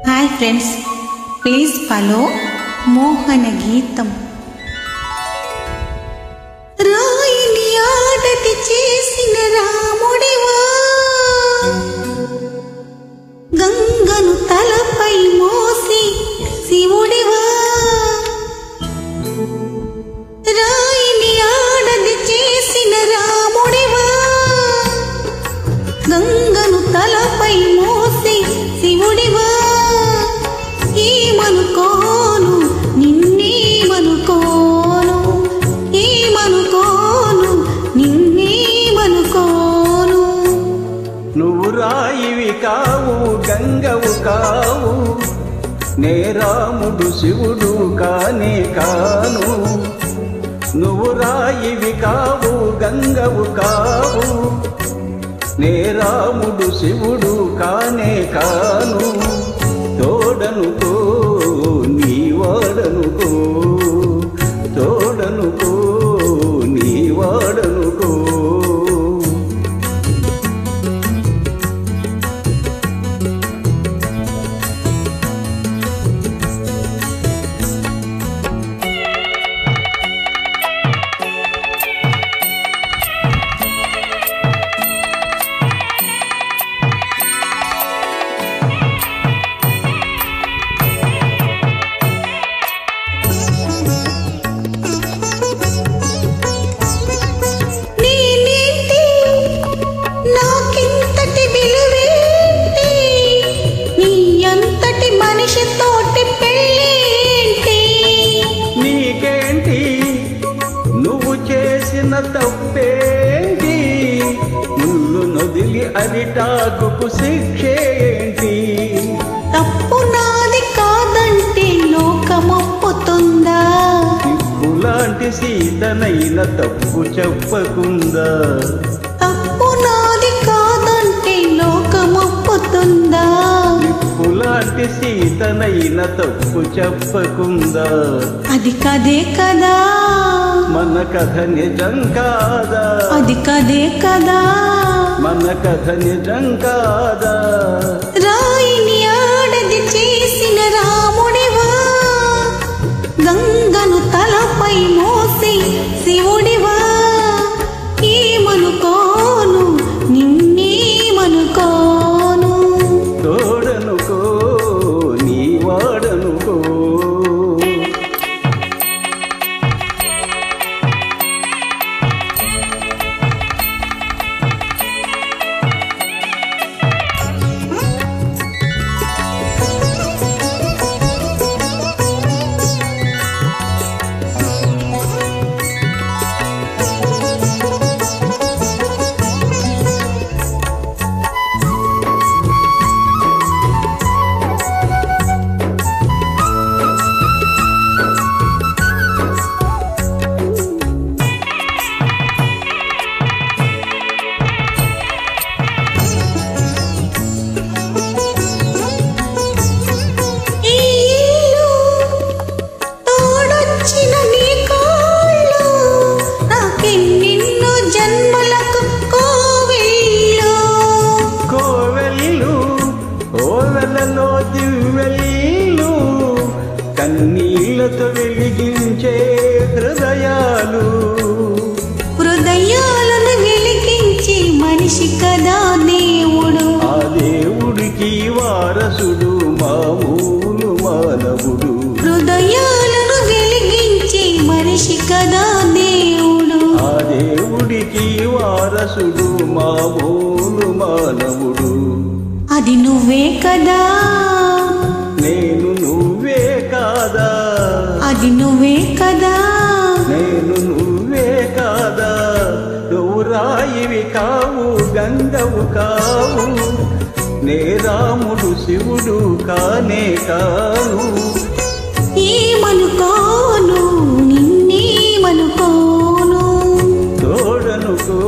Hi friends, please follow Mohana Geetam. రాయిని ఆడది చేసిన రాముడివా, గంగను తలపై మోసి శివుడివా. రాయిని ఆడది చేసిన రాముడివా, గంగను తలపై మోసి శివుడివా. ఏమనుకోను నిన్నేమనుకోను, ఏమనుకోను నిన్నేమనుకోను. నువ్వు రాయివి కావు గంగవు కావు, నే రాముడు శివుడు కానే కాను. నువ్వు రాయివి కావు గంగవు కావు, నే రాముడు శివుడు కానే కాను. తోడనుకో నీ వాడనుకో, తోడనుకో నీ వాడనుకో. తప్పేంటి ముళ్ళు నొదిలి అరిటాకుకు శిక్షేంటి? తప్పు నాది కాదంటే లోకమొప్పుతుందా? నిప్పులాంటి సీతనైన తప్పు చెప్పకుందా? తప్పు నాది కాదంటే లోకమొప్పుతుందా? నిప్పులాంటి సీతనైన తప్పు చెప్పకుందా? అది కదే కదా మన కథ నిజం కాదా? అది కదే కదా మన కథ నిజం కాదా? రాయిని ఆడది చేసిన రాముడివా, గంగను తలపై మోసి శివుడివా. ఏమనుకోను నిన్నేమనుకోను. తోడనుకో నీ వాడనుకో. కన్నీళ్లతో వెలిగించే హృదయాలు, హృదయాలను వెలిగించే మనిషి కదా దేవుడు. ఆ దేవుడికి వారసుడు మామూలు మానవుడు. హృదయాలను వెలిగించే మనిషి కదా దేవుడు. ఆ దేవుడికి వారసుడు మామూలు మానవుడు. అది నువ్వే కదా, నేను నువ్వే కాదా? అది నువ్వే కదా, నేను నువ్వే కాదా? నువ్వు రాయివి కావు గంగవు కావు, నే రాముడు శివుడు కానే కాను. ఏమనుకోను నిన్నేమనుకోను. తోడనుకో